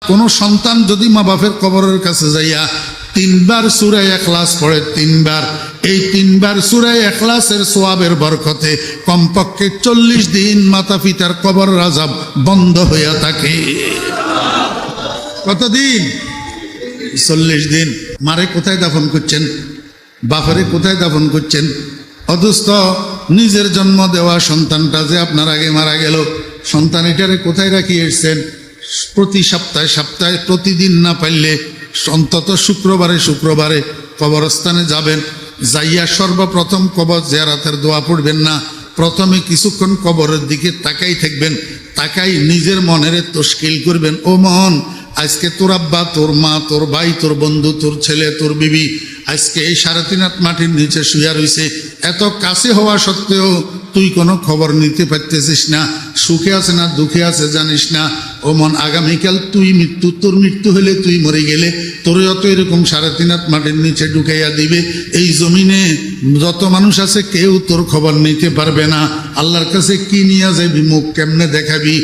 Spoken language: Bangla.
কোন সন্তান যদি মা বাপের কবরের কাছে যাইয়া 3 বার সূরা ইখলাস পড়ে, 3 বার, এই 3 বার সূরা ইখলাসের সওয়াবের বরকতে কমপক্ষে 40 দিন মাতা পিতার কবর আযাব বন্ধ হইয়া থাকে। কতদিন? 40 দিন। মারে কোথায় দাফন করছেন? বাপরে কোথায় দাফন করছেন? অথচ নিজের জন্ম দেওয়া সন্তানটা যে আপনার আগে মারা গেল, সন্তান এটারে কোথায় রাখিয়ে এসছেন? প্রতি সপ্তাহে প্রতিদিন না পারলে অন্তত শুক্রবারে কবরস্থানে যাবেন, যাইয়া সর্বপ্রথম কবর জিয়ারতের দোয়া পড়বেন না, প্রথমে কিছুক্ষণ কবরের দিকে তাকাই থাকবেন, তাকাই নিজের মনের তশকিল করবেন, ও মন, আজকে তোর আব্বা, তোর মা, তোর ভাই, তোর বন্ধু, তোর ছেলে, তোর বিবি আজকে এই 3.5 হাত মাটির নিচে শুয়া রয়েছে। এত কাছে হওয়া সত্ত্বেও তুই কোনো খবর নিতে পারতেছিস না, সুখে আছে না দুঃখে আছে জানিস না। ও মন, আগামীকাল তোর মৃত্যু হলে, তুই মরে গেলে তোর যত এরকম 3.5 হাত মাটির নিচে ঢুকাইয়া দিবে। এই জমিনে যত মানুষ আছে কেউ তোর খবর নিতে পারবে না। আল্লাহর কাছে কি নিয়ে যাবি? মুখ কেমনে দেখাবি?